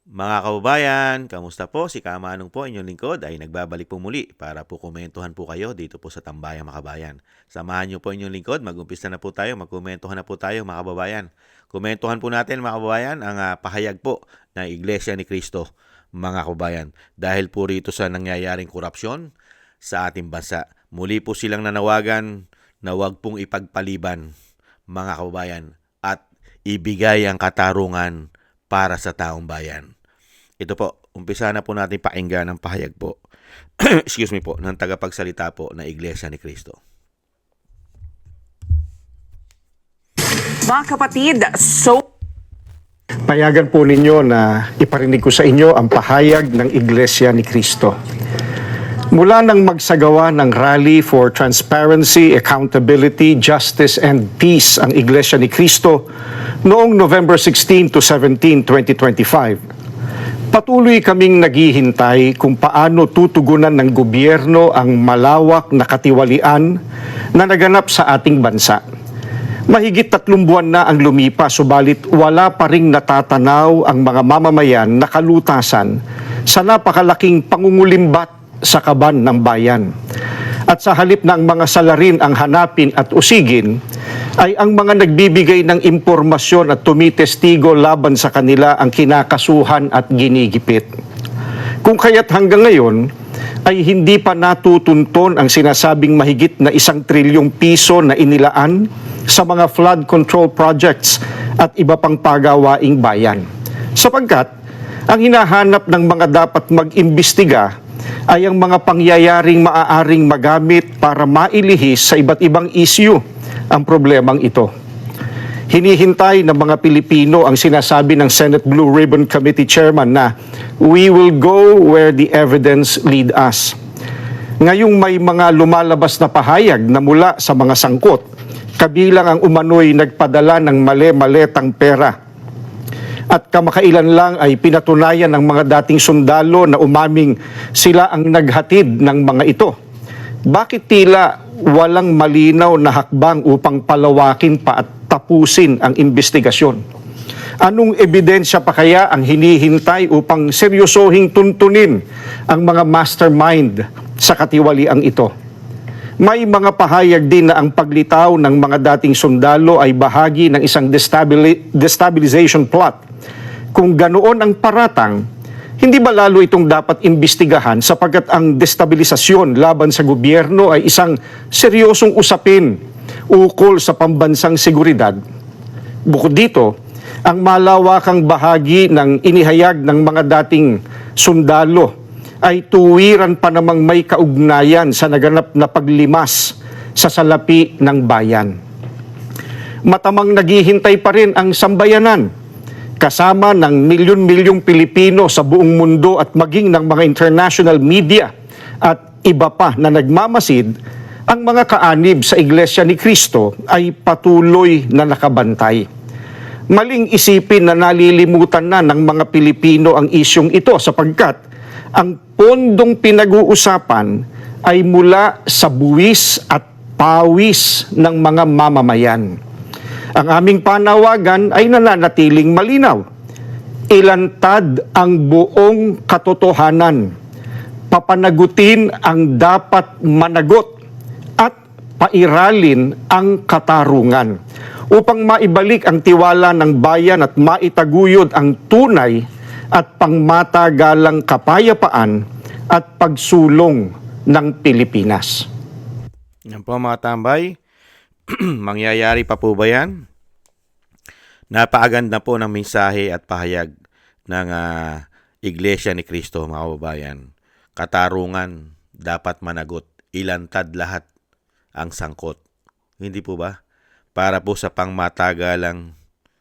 Mga kababayan, kamusta po? Si Kamanong po, inyong lingkod ay nagbabalik po muli para po komentuhan po kayo dito po sa Tambayang Makabayan. Samahan niyo po inyong lingkod, mag-umpisa na po tayo, magkomentuhan na po tayo mga kababayan. Komentuhan po natin mga kababayan ang pahayag po ng Iglesia ni Cristo mga kababayan. Dahil po rito sa nangyayaring korupsyon sa ating bansa. Muli po silang nanawagan na huwag pong ipagpaliban mga kababayan at ibigay ang katarungan para sa taong bayan. Ito po, umpisa na po natin pakinggan ang pahayag po, excuse me po, ng tagapagsalita po ng Iglesia ni Cristo. Mga kapatid, payagan po ninyo na iparinig ko sa inyo ang pahayag ng Iglesia ni Cristo. Mula nang magsagawa ng Rally for Transparency, Accountability, Justice and Peace ang Iglesia ni Cristo noong November 16 to 17, 2025, patuloy kaming naghihintay kung paano tutugunan ng gobyerno ang malawak na katiwalian na naganap sa ating bansa. Mahigit 3 buwan na ang lumipas, subalit wala pa ring natatanaw ang mga mamamayan na kalutasan sa napakalaking pangungulimbat sa kaban ng bayan. At sa halip na ang mga salarin ang hanapin at usigin, ay ang mga nagbibigay ng impormasyon at tumitestigo laban sa kanila ang kinakasuhan at ginigipit. Kung kaya't hanggang ngayon, ay hindi pa natutunton ang sinasabing mahigit na 1 trilyong piso na inilaan sa mga flood control projects at iba pang pagawaing bayan. Sapagkat, ang hinahanap ng mga dapat mag-imbestiga ay ang mga pangyayaring maaaring magamit para mailihis sa iba't ibang issue ang problemang ito. Hinihintay ng mga Pilipino ang sinasabi ng Senate Blue Ribbon Committee Chairman na we will go where the evidence lead us. Ngayong may mga lumalabas na pahayag na mula sa mga sangkot, kabilang ang umano'y nagpadala ng mali-maletang pera. At kamakailan lang ay pinatunayan ng mga dating sundalo na umaming sila ang naghatid ng mga ito. Bakit tila walang malinaw na hakbang upang palawakin pa at tapusin ang investigasyon? Anong ebidensya pa kaya ang hinihintay upang seryosohing tuntunin ang mga mastermind sa katiwaliang ito? May mga pahayag din na ang paglitaw ng mga dating sundalo ay bahagi ng isang destabilization plot. Kung ganoon ang paratang, hindi ba lalo itong dapat imbestigahan sapagkat ang destabilisasyon laban sa gobyerno ay isang seryosong usapin ukol sa pambansang seguridad? Bukod dito, ang malawakang bahagi ng inihayag ng mga dating sundalo ay tuwiran pa namang may kaugnayan sa naganap na paglimas sa salapi ng bayan. Matamang naghihintay pa rin ang sambayanan kasama ng milyon-milyong Pilipino sa buong mundo at maging ng mga international media at iba pa na nagmamasid, ang mga kaanib sa Iglesia ni Cristo ay patuloy na nakabantay. Maling isipin na nalilimutan na ng mga Pilipino ang isyong ito sapagkat ang pondong pinag-uusapan ay mula sa buwis at pawis ng mga mamamayan. Ang aming panawagan ay nananatiling malinaw. Ilantad ang buong katotohanan. Papanagutin ang dapat managot at pairalin ang katarungan upang maibalik ang tiwala ng bayan at maitaguyod ang tunay at pangmatagalang kapayapaan at pagsulong ng Pilipinas. Yan po mga tambay. Mangyayari pa po ba yan? Napakaganda po ng mensahe at pahayag ng Iglesia ni Cristo mga kababayan. Katarungan dapat managot. Ilantad lahat ang sangkot. Hindi po ba? Para po sa pangmatagalang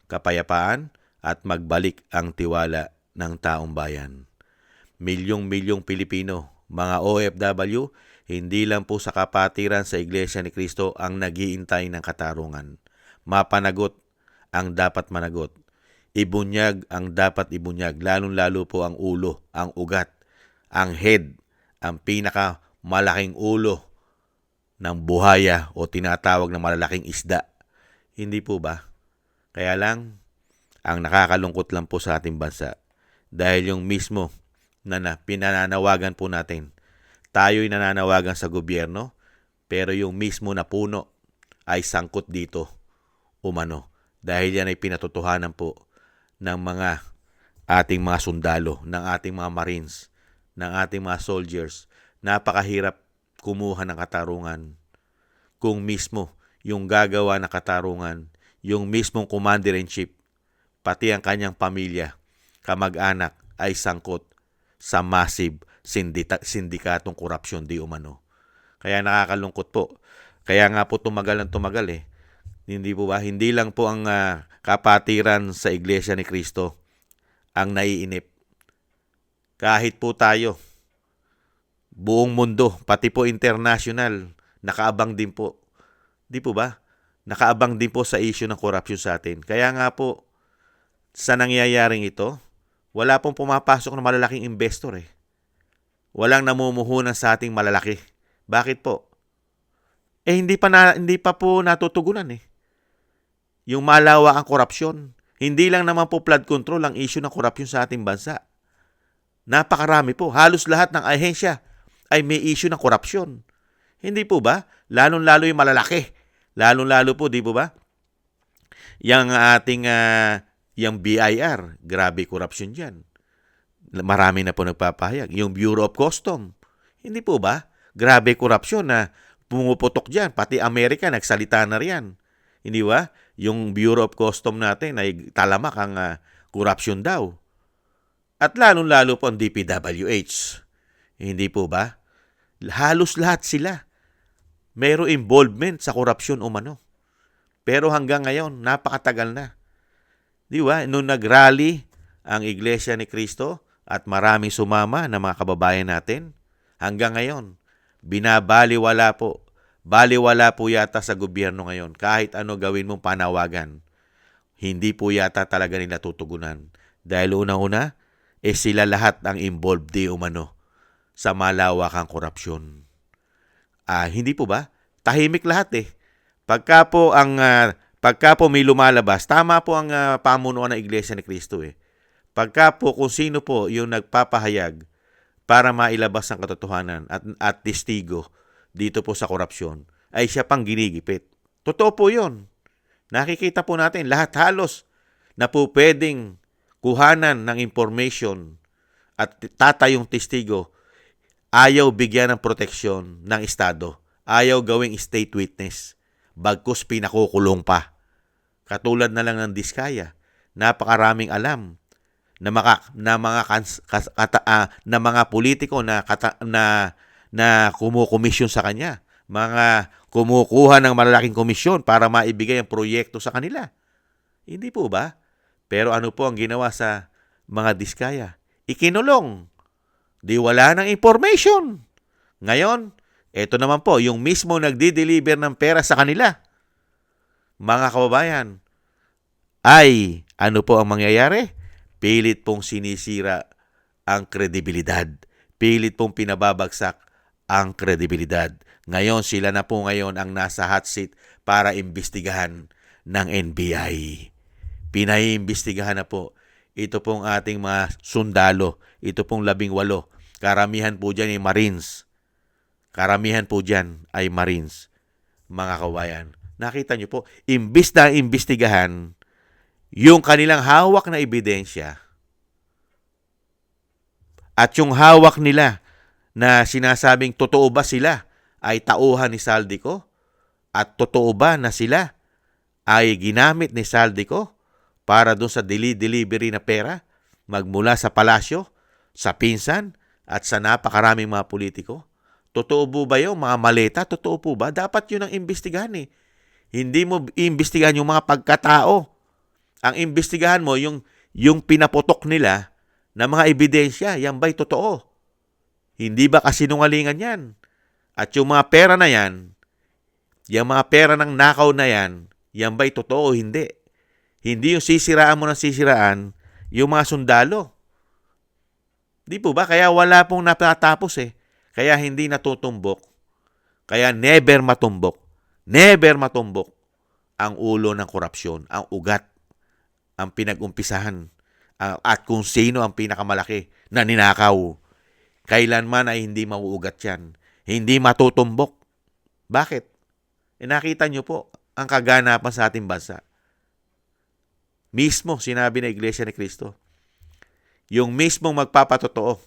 kapayapaan at magbalik ang tiwala ng taong bayan. Milyong-milyong Pilipino, mga OFW, hindi lang po sa kapatiran sa Iglesia ni Cristo ang naghihintay ng katarungan. Mapanagot ang dapat managot. Ibunyag ang dapat ibunyag, lalong-lalo po ang ulo, ang ugat, ang head, ang pinakamalaking ulo ng buhaya o tinatawag na malalaking isda. Hindi po ba? Kaya lang, ang nakakalungkot lang po sa ating bansa, Dahil yung mismo na pinananawagan po natin, tayo'y nananawagan sa gobyerno, pero yung mismo na puno ay sangkot dito umano. Dahil yan ay pinatotohanan po ng mga ating mga sundalo, ng ating mga Marines, ng ating mga soldiers. Napakahirap kumuha ng katarungan kung mismo yung gagawa ng katarungan, yung mismong commander-in-chief, pati ang kanyang pamilya, kamag-anak ay sangkot sa massive sindikatong korupsyon di umano. Kaya nakakalungkot po. Kaya nga po tumagal ng tumagal eh. Hindi po ba? Hindi lang po ang kapatiran sa Iglesia ni Cristo ang naiinip. Kahit po tayo, buong mundo, pati po international, nakaabang din po. Di po ba? Nakaabang din po sa issue ng korupsyon sa atin. Kaya nga po, sa nangyayaring ito, wala pong pumapasok na malalaking investor eh. Walang namumuhunan sa ating malalaki. Bakit po? Hindi pa po natutugunan eh. Yung malawa ang korupsyon. Hindi lang naman po flood control ang issue ng korupsyon sa ating bansa. Napakarami po. Halos lahat ng ahensya ay may issue ng korupsyon. Hindi po ba? Lalong-lalo yung malalaki. Lalong-lalo po, di po ba? Yung ating yung BIR, grabe korupsyon dyan. Marami na po nagpapahayag. Yung Bureau of Custom, hindi po ba? Grabe korupsyon na pumuputok dyan. Pati Amerika, nagsalita na riyan. Hindi ba? Yung Bureau of Custom natin ay talamak ang korupsyon daw. At lalong-lalo po ang DPWH. Hindi po ba? Halos lahat sila mayroong involvement sa korupsyon umano. Pero hanggang ngayon, napakatagal na. Di ba? Nung nag-rally ang Iglesia ni Cristo at maraming sumama na mga kababayan natin, hanggang ngayon, binabaliwala po. Baliwala po yata sa gobyerno ngayon. Kahit ano gawin mong panawagan, hindi po yata talaga nila tutugunan. Dahil unang-una, sila lahat ang involved di umano sa malawakang korupsyon. Hindi po ba? Tahimik lahat eh. Pagka po may lumalabas, tama po ang pamunuan ng Iglesia ni Cristo eh. Pagka po kung sino po yung nagpapahayag para mailabas ang katotohanan at testigo dito po sa korupsyon, ay siya pang ginigipit. Totoo po yun. Nakikita po natin lahat halos na po pwedeng kuhanan ng information at tatayong testigo, ayaw bigyan ng proteksyon ng Estado. Ayaw gawing state witness. Bagkus pinakukulong pa. Katulad na lang ng Diskaya. Napakaraming alam na mga politiko na kumukomisyon sa kanya. Mga kumukuha ng malalaking komisyon para maibigay ang proyekto sa kanila. Hindi po ba? Pero ano po ang ginawa sa mga Diskaya? Ikinulong. Di wala ng information. Ngayon, eto naman po, yung mismo nagdi-deliver ng pera sa kanila. Mga kababayan, ay ano po ang mangyayari? Pilit pong sinisira ang kredibilidad. Pilit pong pinababagsak ang kredibilidad. Ngayon, sila na po ngayon ang nasa hot seat para imbestigahan ng NBI. Pinaiimbestigahan na po. Ito pong ating mga sundalo. Ito pong 18. Karamihan po dyan ay Marines. Karamihan po dyan ay Marines. Mga kabayan. Nakita nyo po, imbis na imbestigahan yung kanilang hawak na ebidensya at yung hawak nila na sinasabing totoo ba sila ay tauhan ni Saldico at totoo ba na sila ay ginamit ni Saldico para doon sa delivery na pera magmula sa palasyo, sa pinsan at sa napakaraming mga politiko. Totoo po ba yung mga maleta? Totoo po ba? Dapat yun ang imbestigahan eh. Hindi mo imbestigahan yung mga pagkatao. Ang imbestigahan mo yung pinaputok nila na mga ebidensya. Yan ba'y totoo? Hindi ba kasinungalingan yan? At yung mga pera na yan, yung mga pera ng nakaw na yan ba'y totoo o hindi? Hindi yung sisiraan mo ng sisiraan yung mga sundalo. Di po ba? Kaya wala pong natatapos eh. Kaya hindi natutumbok. Kaya never matumbok ang ulo ng korupsyon, ang ugat, ang pinag-umpisahan, at kung sino ang pinakamalaki na ninakaw. Kailanman ay hindi mauugat yan. Hindi matutumbok. Bakit? Nakita nyo po ang kaganapan sa ating bansa. Mismo sinabi ng Iglesia ni Cristo, yung mismong magpapatotoo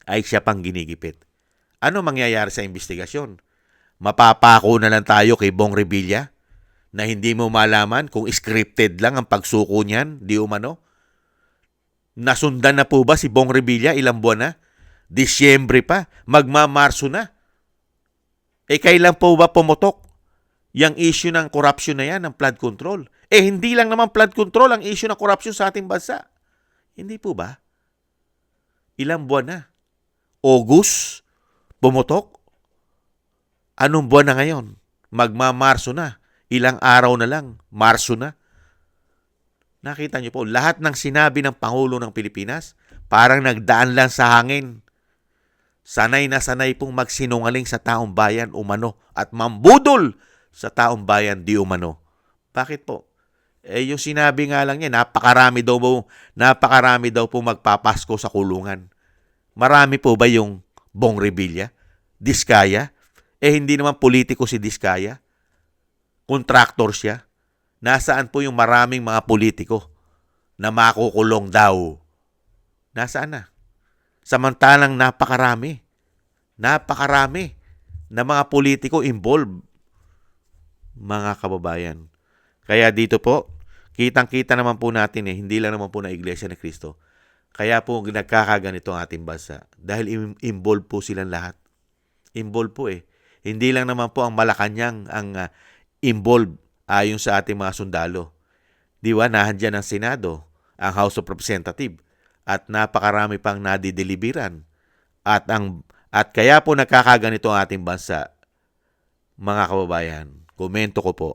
ay siya pang ginigipit. Ano mangyayari sa investigasyon? Mapapako na lang tayo kay Bong Revilla na hindi mo malaman kung scripted lang ang pagsuko niyan, di umano? Nasundan na po ba si Bong Revilla ilang buwan na? Disyembre pa, magmamarso na. Kailan po ba pumutok yung issue ng corruption na yan, ng flood control? Hindi lang naman flood control ang issue ng corruption sa ating bansa. Hindi po ba? Ilang buwan na? August? Pumutok? Anong buwan na ngayon? Magmamarso na. Ilang araw na lang. Marso na. Nakita niyo po, lahat ng sinabi ng Pangulo ng Pilipinas, parang nagdaan lang sa hangin. Sanay na sanay pong magsinungaling sa taong bayan umano at mambudol sa taong bayan di umano. Bakit po? Yung sinabi nga lang niya, napakarami daw po magpapasko sa kulungan. Marami po ba yung Bong Revilla? Diskaya? Hindi naman politiko si Diskaya. Kontraktor siya. Nasaan po yung maraming mga politiko na makukulong daw? Nasaan na? Samantalang napakarami na mga politiko involved, mga kababayan. Kaya dito po, kitang-kita naman po natin hindi lang naman po na Iglesia ni Cristo. Kaya po nagkakaganito ang ating bansa. Dahil involved po silang lahat. Involved po Hindi lang naman po ang Malacanang ang involved ayon sa ating mga sundalo. Di ba, nahandyan ang Senado, ang House of Representatives, at napakarami pang nadideliberan. At kaya po nagkakaganito ang ating bansa, mga kababayan. Komento ko po,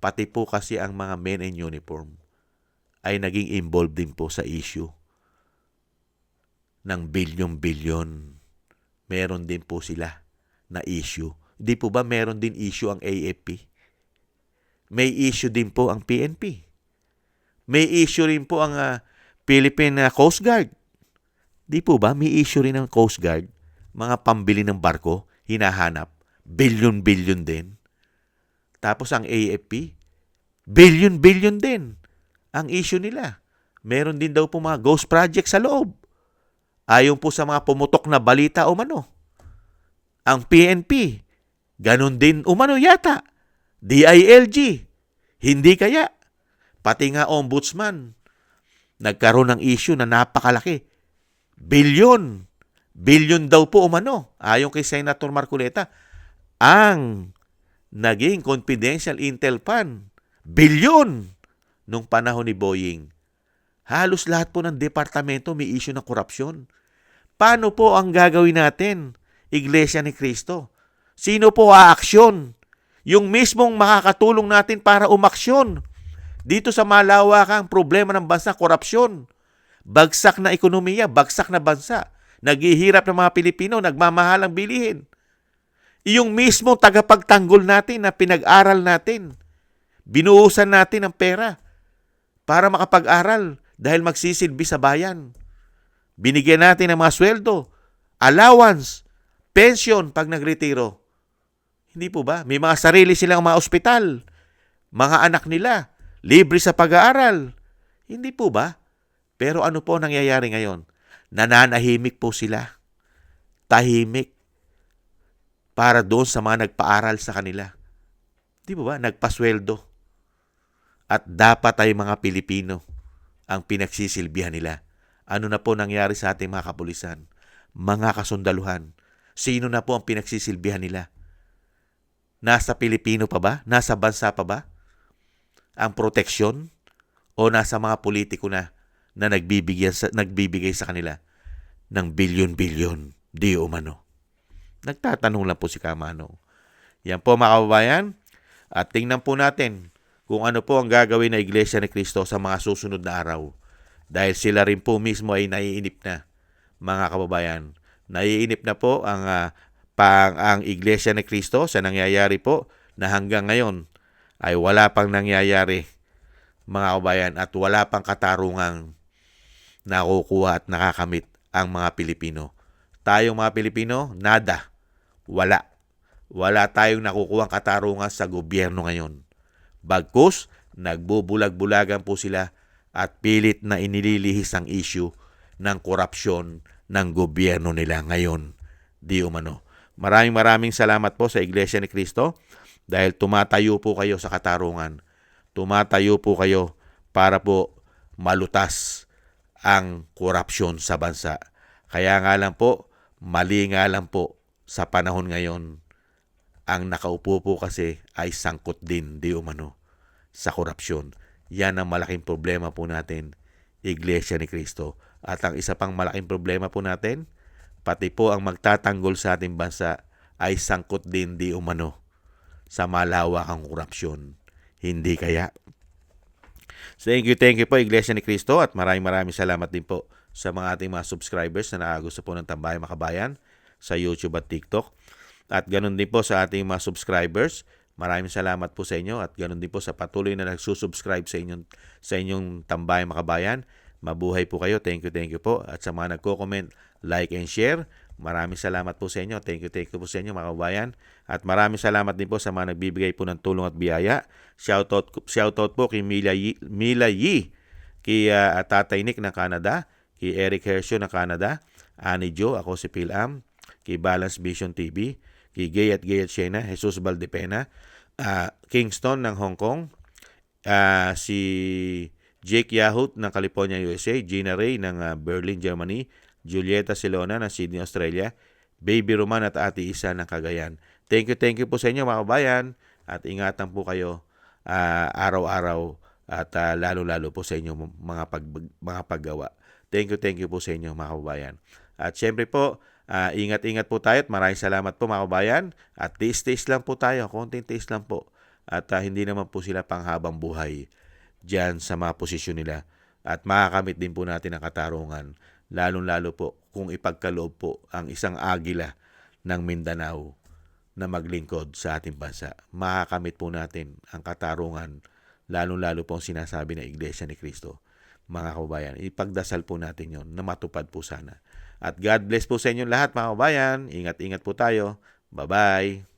pati po kasi ang mga men in uniform ay naging involved din po sa issue ng bilyon-bilyon. Meron din po sila na issue. Di po ba meron din issue ang AFP? May issue din po ang PNP. May issue rin po ang Philippine Coast Guard. Di po ba may issue rin ang Coast Guard? Mga pambili ng barko, hinahanap. Bilyon-bilyon din. Tapos ang AFP, bilyon-bilyon din ang issue nila. Meron din daw po mga ghost project sa loob. Ayon po sa mga pumutok na balita umano. Ang PNP, ganun din umano yata. DILG, hindi kaya. Pati nga ombudsman, nagkaroon ng issue na napakalaki. Bilyon daw po umano. Ayon kay Senator Marcoleta, ang naging confidential intel fund, bilyon nung panahon ni Boying. Halos lahat po ng departamento may issue ng korupsyon. Paano po ang gagawin natin, Iglesia ni Cristo? Sino po aaksyon? Yung mismong makakatulong natin para umaksyon. Dito sa malawakang problema ng bansa, korupsyon. Bagsak na ekonomiya, bagsak na bansa. Naghihirap ng mga Pilipino, nagmamahalang bilihin. Yung mismong tagapagtanggol natin na pinag-aral natin, binuhusan natin ng pera para makapag-aral dahil magsisilbi sa bayan. Binigyan natin ng mga sweldo, allowance, pension pag nagretiro. Hindi po ba? May mga sarili silang mga ospital, mga anak nila, libre sa pag-aaral. Hindi po ba? Pero ano po nangyayari ngayon? Nananahimik po sila. Tahimik. Para doon sa mga nagpaaral sa kanila. Di po ba? Nagpasweldo. At dapat ay mga Pilipino ang pinagsisilbihan nila. Ano na po nangyari sa ating mga kapulisan? Mga kasundaluhan. Sino na po ang pinagsisilbihan nila? Nasa Pilipino pa ba? Nasa bansa pa ba? Ang proteksyon? O nasa mga politiko na nagbibigay sa kanila ng bilyon-bilyon di umano? Nagtatanong lang po si Kamano. Yan po mga kababayan. At tingnan po natin kung ano po ang gagawin ng Iglesia ni Cristo sa mga susunod na araw. Dahil sila rin po mismo ay naiinip na, mga kababayan. Naiinip na po ang Iglesia ni Cristo sa nangyayari po na hanggang ngayon ay wala pang nangyayari, mga kababayan, at wala pang katarungang nakukuha at nakakamit ang mga Pilipino. Tayong mga Pilipino, nada. Wala. Wala tayong nakukuhang katarungan sa gobyerno ngayon. Bagkus, nagbubulag-bulagan po sila at pilit na inililihis ang issue ng korupsyon ng gobyerno nila ngayon. Di umano. Maraming salamat po sa Iglesia ni Cristo dahil tumatayo po kayo sa katarungan. Tumatayo po kayo para po malutas ang korupsyon sa bansa. Kaya nga lang po, mali nga lang po sa panahon ngayon, ang nakaupo po kasi ay sangkot din, di umano, sa korupsyon. Yan ang malaking problema po natin, Iglesia ni Cristo. At ang isa pang malaking problema po natin, pati po ang magtatanggol sa ating bansa ay sangkot din, di umano, sa malawakang korupsyon. Hindi kaya? Thank you po Iglesia ni Cristo at maraming salamat din po sa mga ating mga subscribers na nakagusto po ng Tambayang Makabayan sa YouTube at TikTok. At ganun din po sa ating mga subscribers. Maraming salamat po sa inyo at ganun din po sa patuloy na nagsusubscribe sa inyong Tambayang Makabayan. Mabuhay po kayo. Thank you po. At sa mga nagko-comment, like and share, maraming salamat po sa inyo. Thank you po sa inyo mga kabayan. At maraming salamat din po sa mga nagbibigay po ng tulong at biyaya. Shoutout po kay Mila Yi, kay Tatay Nick ng Canada, kay Eric Hershio ng Canada, Annie Jo, ako si Phil Am, kay Balance Vision TV, kay Gay at Shena, Jesus Valdepena, Kingston ng Hong Kong, si Jake Yahut ng California, USA, Gina Ray ng Berlin, Germany, Julieta Silona ng Sydney, Australia, Baby Roman at Ate Isa ng Cagayan. Thank you po sa inyo mga kabayan at ingatan po kayo araw-araw at lalo-lalo po sa inyo mga paggawa. Thank you po sa inyo mga kabayan. At syempre po, ingat-ingat po tayo at maraming salamat po mga kabayan. At tiis-tiis lang po tayo, konting tiis lang po. At hindi naman po sila panghabang buhay dyan sa mga posisyon nila. At makakamit din po natin ang katarungan. Lalong-lalo po kung ipagkaloob po ang isang agila ng Mindanao na maglingkod sa ating bansa. Makakamit po natin ang katarungan, lalong-lalo po ang sinasabi ng Iglesia ni Cristo. Mga kababayan, ipagdasal po natin yon na matupad po sana. At God bless po sa inyo lahat mga kababayan. Ingat-ingat po tayo. Bye-bye.